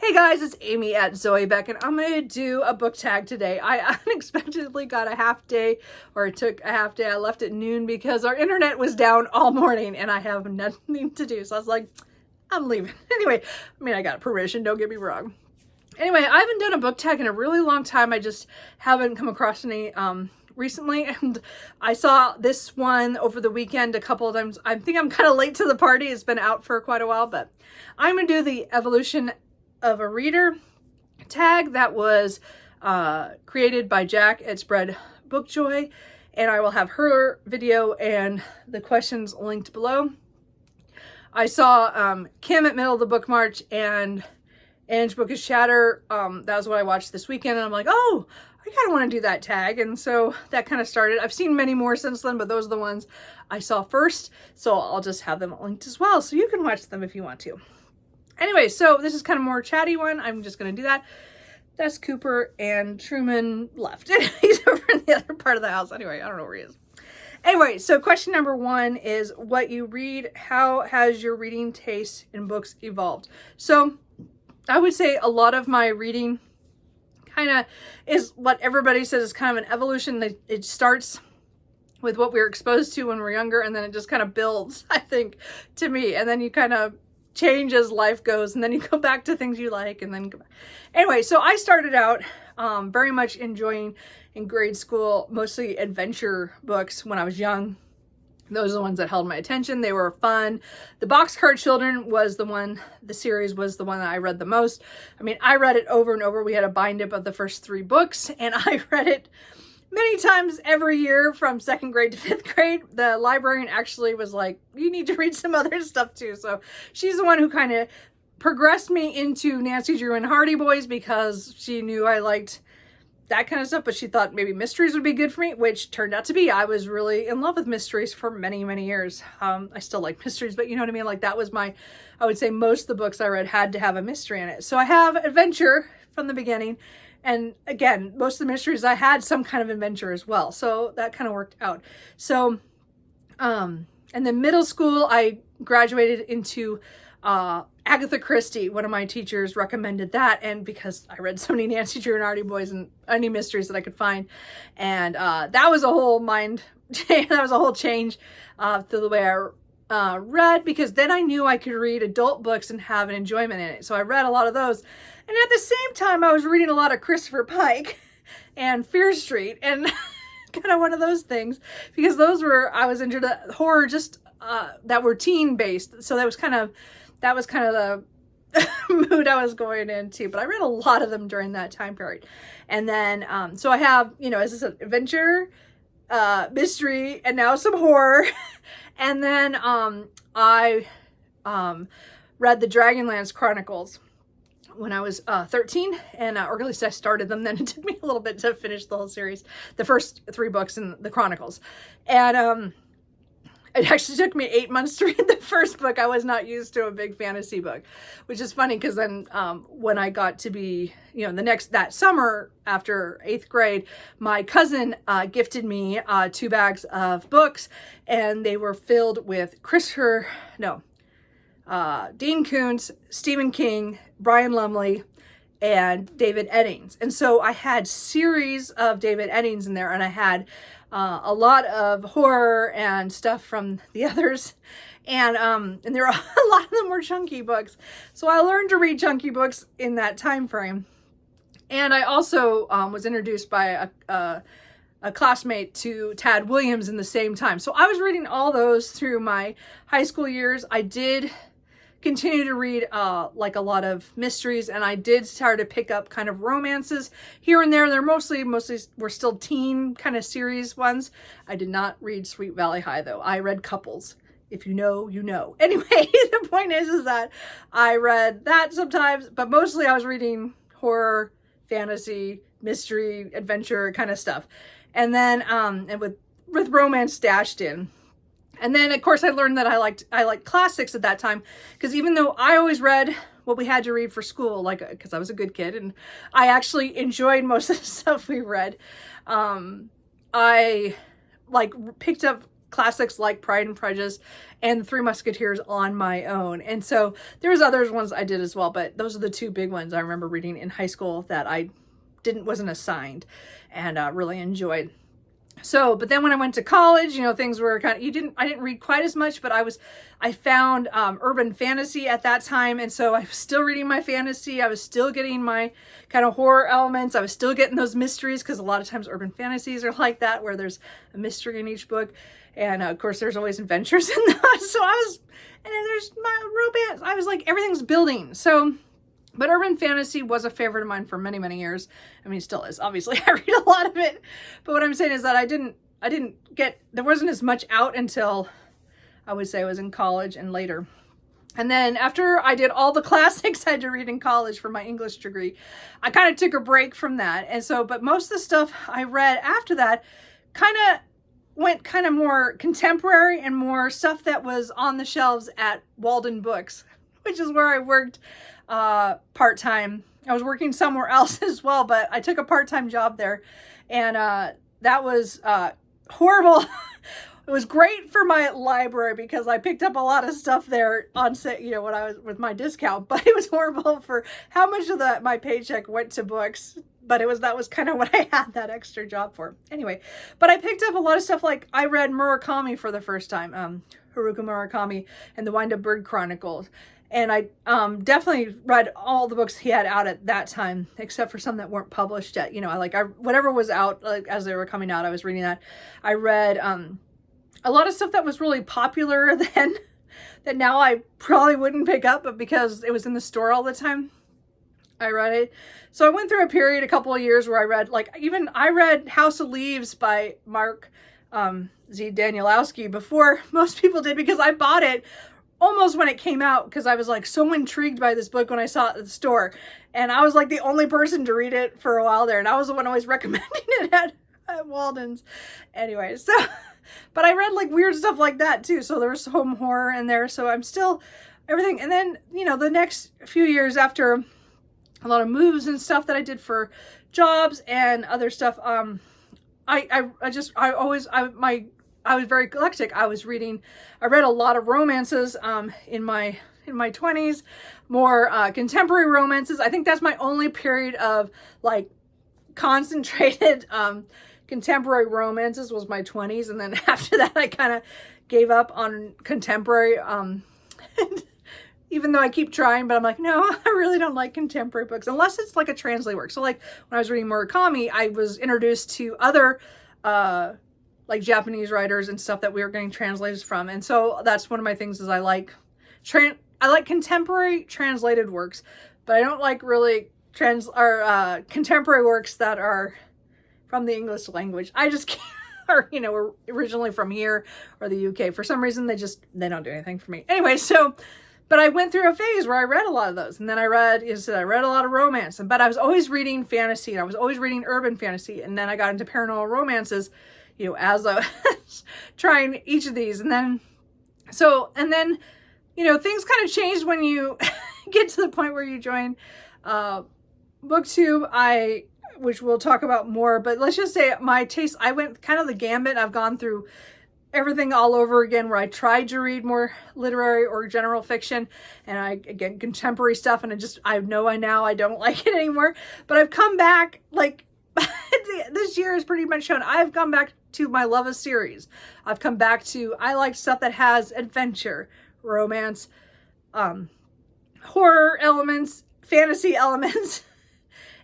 Hey guys, it's Amy at Zoe Beck, and I'm going to do a book tag today. I unexpectedly got a half day, or it took a half day. I left at noon because our internet was down all morning and I have nothing to do. So I was like, I'm leaving. Anyway, I got permission, don't get me wrong. Anyway, I haven't done a book tag in a really long time. I just haven't come across any recently, and I saw this one over the weekend a couple of times. I think I'm kind of late to the party. It's been out for quite a while, but I'm going to do the Evolution of a Reader tag that was created by Jack at Spread Book Joy, and I will have her video and the questions linked below. I saw Kim at Middle of the Book March and Ange Book is Shatter. That was what I watched this weekend, and I'm like, oh, I kind of want to do that tag, and so that kind of started. I've seen many more since then, but those are the ones I saw first, so I'll just have them linked as well, so you can watch them if you want to. Anyway, so this is kind of more chatty one. I'm just going to do that. That's Cooper, and Truman left. He's over in the other part of the house. Anyway, I don't know where he is. Anyway, so question number one is what you read. How has your reading taste in books evolved? So I would say a lot of my reading kind of is what everybody says is kind of an evolution. It starts with what we were exposed to when we were younger, and then it just kind of builds, I think, to me. And then you kind of change as life goes, and then you go back to things you like, and then go back. Anyway, so I started out very much enjoying in grade school mostly adventure books when I was young. Those are the ones that held my attention. They were fun. The Boxcar Children was the series was the one that I read the most. I mean, I read it over and over. We had a bind up of the first 3 books, and I read it many times every year from 2nd grade to 5th grade. The librarian actually was like, you need to read some other stuff too. So she's the one who kind of progressed me into Nancy Drew and Hardy Boys, because she knew I liked that kind of stuff, but she thought maybe mysteries would be good for me, which turned out to be. I was really in love with mysteries for many, many years. I still like mysteries, but you know what I mean? Like, that was I would say most of the books I read had to have a mystery in it. So I have adventure from the beginning. And again, most of the mysteries I had some kind of adventure as well. So that kind of worked out. So, and then middle school, I graduated into Agatha Christie. One of my teachers recommended that, and because I read so many Nancy Drew and Hardy Boys and any mysteries that I could find, and that was a whole that was a whole change to the way I read, because then I knew I could read adult books and have an enjoyment in it. So I read a lot of those, and at the same time I was reading a lot of Christopher Pike and Fear Street, and kind of one of those things, because I was into the horror just that were teen based. So that was kind of the mood I was going into, but I read a lot of them during that time period. And then, so I have, as I said, adventure, mystery, and now some horror. And then, I read the Dragonlance Chronicles when I was 13, and or at least I started them. Then it took me a little bit to finish the whole series, the first 3 books in the Chronicles. And, it actually took me 8 months to read the first book. I was not used to a big fantasy book, which is funny, because then when I got to be, that summer after 8th grade, my cousin gifted me 2 bags of books, and they were filled with Dean Koontz, Stephen King, Brian Lumley, and David Eddings. And so I had series of David Eddings in there, and I had a lot of horror and stuff from the others, and there are a lot of them were chunky books. So I learned to read chunky books in that time frame. And I also was introduced by a classmate to Tad Williams in the same time. So I was reading all those through my high school years. I did continue to read like a lot of mysteries, and I did start to pick up kind of romances here and there. They're mostly were still teen kind of series ones. I did not read Sweet Valley High, though. I read couples. If you know, you know. Anyway, the point is that I read that sometimes, but mostly I was reading horror, fantasy, mystery, adventure kind of stuff. And then and with romance dashed in. And then, of course, I learned that I liked classics at that time, because even though I always read what we had to read for school, because I was a good kid, and I actually enjoyed most of the stuff we read, I picked up classics like Pride and Prejudice and The Three Musketeers on my own. And so there's other ones I did as well, but those are the two big ones I remember reading in high school that I wasn't assigned and really enjoyed. So, but then when I went to college, you know, things were kind of, I didn't read quite as much, but I found urban fantasy at that time. And so I was still reading my fantasy. I was still getting my kind of horror elements. I was still getting those mysteries, because a lot of times urban fantasies are like that, where there's a mystery in each book. And of course, there's always adventures in that. So and then there's my romance. I was like, everything's building. So, but urban fantasy was a favorite of mine for many, many years. I mean, it still is. Obviously, I read a lot of it. But what I'm saying is that there wasn't as much out until I would say I was in college and later. And then after I did all the classics I had to read in college for my English degree, I kind of took a break from that. And so, but most of the stuff I read after that went kind of more contemporary and more stuff that was on the shelves at Walden Books, which is where I worked part-time. I was working somewhere else as well, but I took a part-time job there, and that was horrible. It was great for my library because I picked up a lot of stuff there on, you know, when I was with my discount, but it was horrible for how much of my paycheck went to books. But that was kind of what I had that extra job for. Anyway, but I picked up a lot of stuff. Like I read Murakami for the first time, Haruki Murakami and the Wind-Up Bird Chronicles. And I definitely read all the books he had out at that time, except for some that weren't published yet. You know, whatever was out, like as they were coming out, I was reading that. I read a lot of stuff that was really popular then, that now I probably wouldn't pick up, but because it was in the store all the time, I read it. So I went through a couple of years where I read House of Leaves by Mark Z. Danielowski before most people did, because I bought it almost when it came out, because I was like so intrigued by this book when I saw it at the store, and I was like the only person to read it for a while there, and I was the one always recommending it at Walden's. Anyway, so but I read like weird stuff like that too, so there was home horror in there, so I'm still everything. And then, you know, the next few years, after a lot of moves and stuff that I did for jobs and other stuff, I was very eclectic. I read a lot of romances in my 20s, more contemporary romances. I think that's my only period of like concentrated contemporary romances was my 20s, and then after that I kind of gave up on contemporary, even though I keep trying, but I'm like, no, I really don't like contemporary books unless it's like a translate work. So like when I was reading Murakami, I was introduced to other like Japanese writers and stuff that we were getting translated from. And so that's one of my things is I like contemporary translated works, but I don't like really contemporary works that are from the English language. I just can't, or, you know, were originally from here or the UK. For some reason, they don't do anything for me. Anyway, so, but I went through a phase where I read a lot of those. And then I read a lot of romance, but I was always reading fantasy, and I was always reading urban fantasy. And then I got into paranormal romances, you know, as I was trying each of these. And then, you know, things kind of changed when you get to the point where you join Booktube, which we'll talk about more, but let's just say my taste, I went kind of the gambit. I've gone through everything all over again, where I tried to read more literary or general fiction, and again, contemporary stuff, and I know now I don't like it anymore, but I've come back, like, this year has pretty much shown, I've come back to my love of series. I've come back to, I like stuff that has adventure, romance, horror elements, fantasy elements,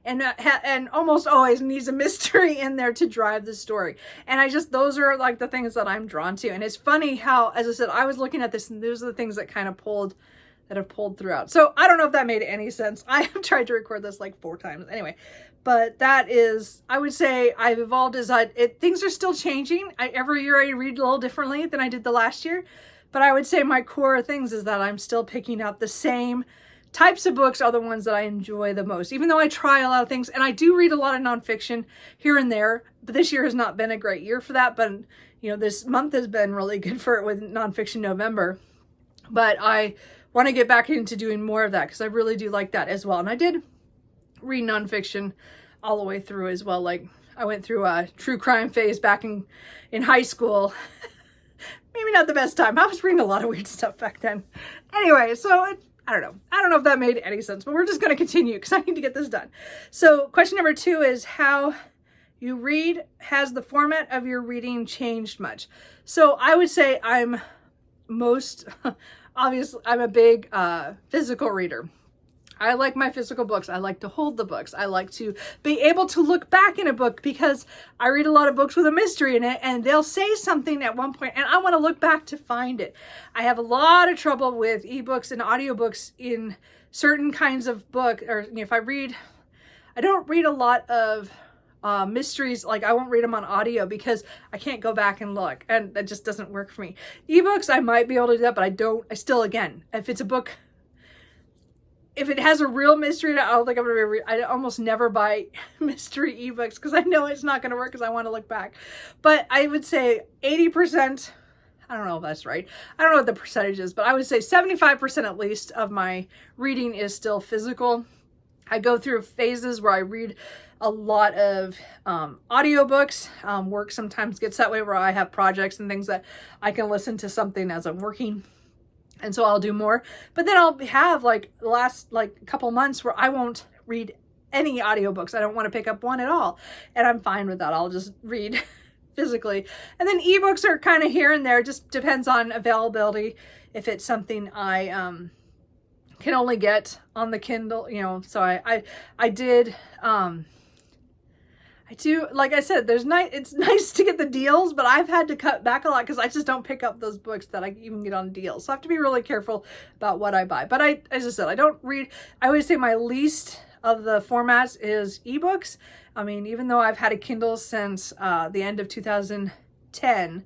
and almost always needs a mystery in there to drive the story. And those are like the things that I'm drawn to. And it's funny how, as I said, I was looking at this, and those are the things that have pulled throughout. So I don't know if that made any sense. I have tried to record this like 4 times anyway, but that is, I would say I've evolved things are still changing. Every year I read a little differently than I did the last year, but I would say my core things is that I'm still picking up the same types of books are the ones that I enjoy the most, even though I try a lot of things, and I do read a lot of nonfiction here and there, but this year has not been a great year for that. But, you know, this month has been really good for it with Nonfiction November, but I want to get back into doing more of that because I really do like that as well. And I did read nonfiction all the way through as well. Like I went through a true crime phase back in high school maybe not the best time. I was reading a lot of weird stuff back then. Anyway, so I don't know. I don't know if that made any sense, but we're just going to continue because I need to get this done. So question number 2 is how you read. Has the format of your reading changed much? So I would say I'm obviously I'm a big physical reader. I like my physical books. I like to hold the books. I like to be able to look back in a book because I read a lot of books with a mystery in it and they'll say something at one point and I want to look back to find it. I have a lot of trouble with ebooks and audiobooks in certain kinds of book, or if I don't read a lot of mysteries. Like I won't read them on audio because I can't go back and look, and that just doesn't work for me. Ebooks, I might be able to do that, but I still, again, if it's a book, if it has a real mystery, I don't think I'm going to I almost never buy mystery ebooks because I know it's not going to work because I want to look back. But I would say 80%, I don't know if that's right. I don't know what the percentage is, but I would say 75% at least of my reading is still physical. I go through phases where I read a lot of audiobooks. Work sometimes gets that way where I have projects and things that I can listen to something as I'm working. And so I'll do more, but then I'll have like the last couple months where I won't read any audiobooks. I don't want to pick up one at all. And I'm fine with that. I'll just read physically. And then ebooks are kind of here and there. It just depends on availability. If it's something I can only get on the Kindle, so I do, like I said, it's nice to get the deals, but I've had to cut back a lot because I just don't pick up those books that I even get on deals. So I have to be really careful about what I buy. But as I said, I don't read. I always say my least of the formats is ebooks. I mean, even though I've had a Kindle since the end of 2010,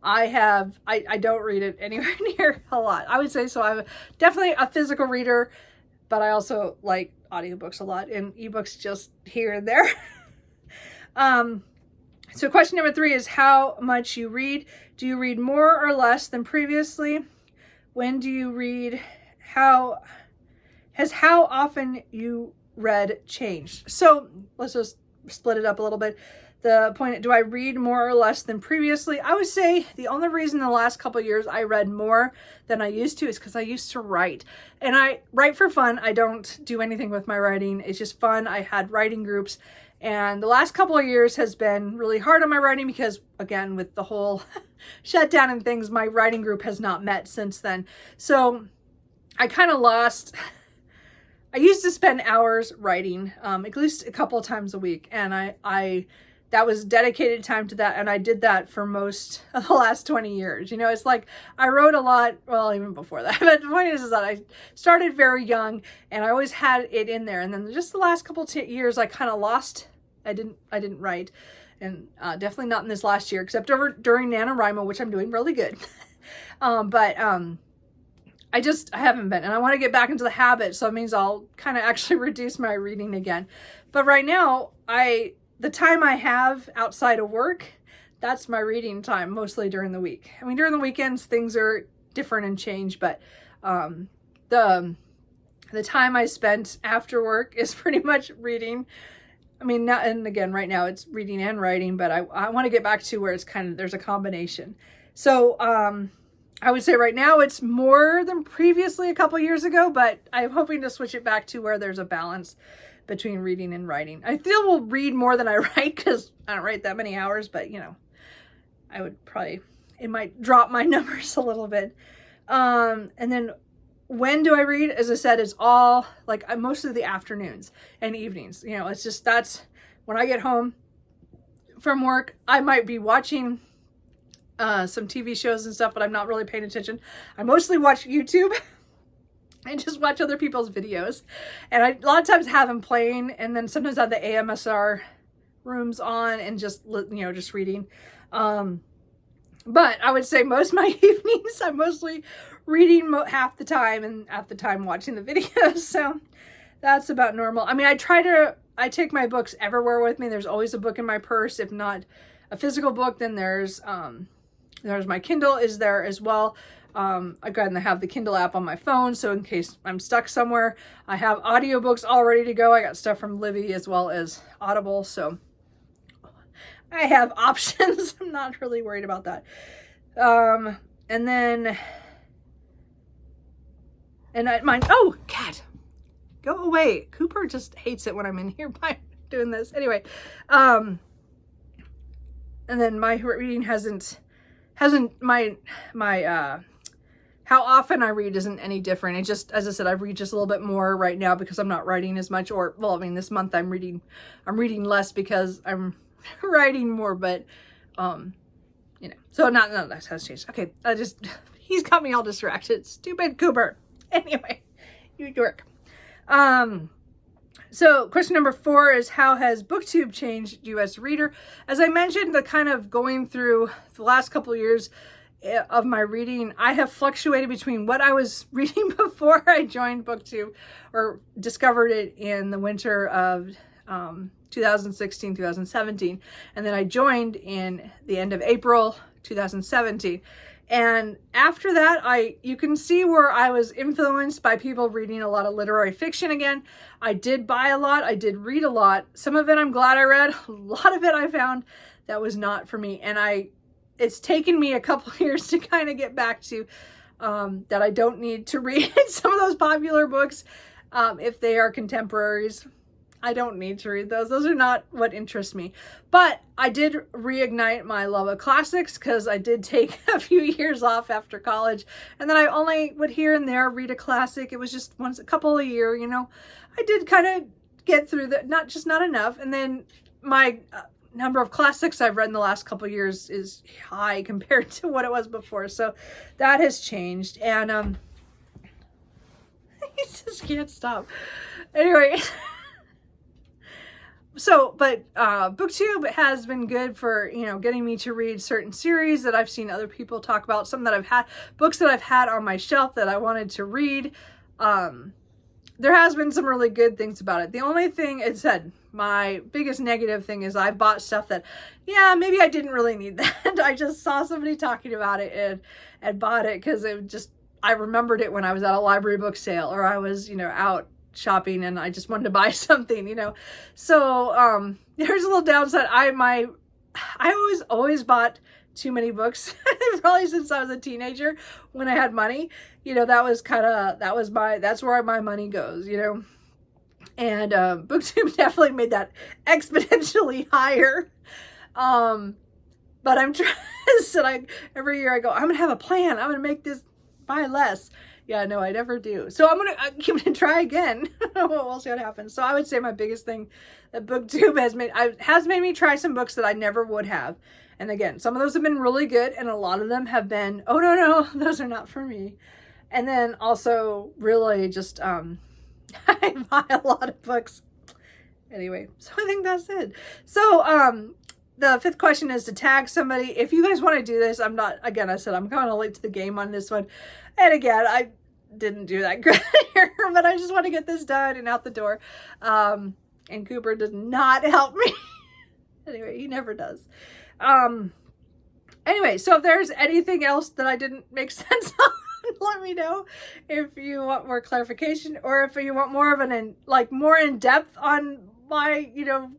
I don't read it anywhere near a lot. I would say so. I'm definitely a physical reader, but I also like audiobooks a lot and ebooks just here and there. So question number 3 is how much you read. Do you read more or less than previously? When do you read? How often you read changed? So let's just split it up a little bit. The point, do I read more or less than previously? I would say the only reason in the last couple of years I read more than I used to is because I used to write. And I write for fun. I don't do anything with my writing. It's just fun. I had writing groups. And the last couple of years has been really hard on my writing because, again, with the whole shutdown and things, my writing group has not met since then. So I kind of lost. I used to spend hours writing, at least a couple of times a week. And that was dedicated time to that. And I did that for most of the last 20 years. It's like I wrote a lot, well, even before that. But the point is that I started very young and I always had it in there. And then just the last couple of years, I kind of lost. I didn't write, and definitely not in this last year, except during NaNoWriMo, which I'm doing really good. But I haven't been, and I want to get back into the habit. So it means I'll kind of actually reduce my reading again. But right now, the time I have outside of work, that's my reading time, mostly during the week. I mean, during the weekends, things are different and change, but the time I spent after work is pretty much reading. I mean, and again, right now it's reading and writing, but I want to get back to where it's there's a combination. So I would say right now it's more than previously a couple years ago, but I'm hoping to switch it back to where there's a balance between reading and writing. I still will read more than I write because I don't write that many hours, but I would it might drop my numbers a little bit. And then when do I read? As I said, it's all most of the afternoons and evenings. It's just, that's when I get home from work. I might be watching some TV shows and stuff, but I'm not really paying attention. I mostly watch YouTube and just watch other people's videos. And I a lot of times have them playing, and then sometimes I have the AMSR rooms on and just reading. But I would say most of my evenings, I'm mostly reading half the time and half the time watching the videos. So that's about normal. I mean, I take my books everywhere with me. There's always a book in my purse. If not a physical book, then there's my Kindle is there as well. Again, I have the Kindle app on my phone, so in case I'm stuck somewhere, I have audiobooks all ready to go. I got stuff from Libby as well as Audible, so I have options. I'm not really worried about that. And then, oh, cat, go away. Cooper just hates it when I'm in here by doing this. Anyway, and then my reading hasn't how often I read isn't any different. It just, as I said, I read just a little bit more right now because I'm not writing as much, or, well, I mean, this month I'm reading less because I'm writing more, but, you know, so none of that has changed. Okay. He's got me all distracted. Stupid Cooper. Anyway, you dork. So question number 4 is, how has Booktube changed you as a reader? As I mentioned, the kind of going through the last couple of years of my reading, I have fluctuated between what I was reading before I joined Booktube or discovered it in the winter of 2016, 2017. And then I joined in the end of April 2017. And after that, you can see where I was influenced by people reading a lot of literary fiction again. I did buy a lot. I did read a lot. Some of it I'm glad I read. A lot of it I found that was not for me. And it's taken me a couple of years to kind of get back to that I don't need to read some of those popular books if they are contemporaries. I don't need to read those. Those are not what interests me. But I did reignite my love of classics because I did take a few years off after college. And then I only would here and there read a classic. It was just a couple a year, you know. I did kind of get through that, not enough. And then my number of classics I've read in the last couple of years is high compared to what it was before. So that has changed. And he just can't stop. Anyway. So, but Booktube has been good for, you know, getting me to read certain series that I've seen other people talk about, some that I've had, books that I've had on my shelf that I wanted to read. There has been some really good things about it. The only thing it said, my biggest negative thing is I bought stuff that, yeah, maybe I didn't really need that. I just saw somebody talking about it and bought it because I remembered it when I was at a library book sale, or I was, you know, out shopping and I just wanted to buy something, you know. So there's a little downside. I always bought too many books probably since I was a teenager when I had money, you know. That's where my money goes, you know. And Booktube definitely made that exponentially higher. But I'm trying to every year I go, I'm gonna have a plan, I'm gonna make this buy less. Yeah, no, I never do. So I'm gonna try again. We'll see what happens. So I would say my biggest thing that Booktube has made me try some books that I never would have. And again, some of those have been really good, and a lot of them have been, oh no, those are not for me. And then also really just I buy a lot of books. Anyway, so I think that's it. So the 5th question is to tag somebody. If you guys want to do this, again, I said I'm kind of late to the game on this one. And again, I didn't do that great here, but I just want to get this done and out the door. And Cooper does not help me. Anyway, he never does. Anyway, so if there's anything else that I didn't make sense on, let me know. If you want more clarification, or if you want more of more in depth on my, you know,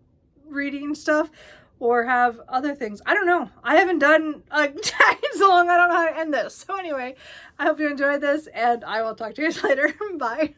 reading stuff, or have other things. I don't know. I haven't done a tag in so long. I don't know how to end this. So anyway, I hope you enjoyed this, and I will talk to you guys later. Bye.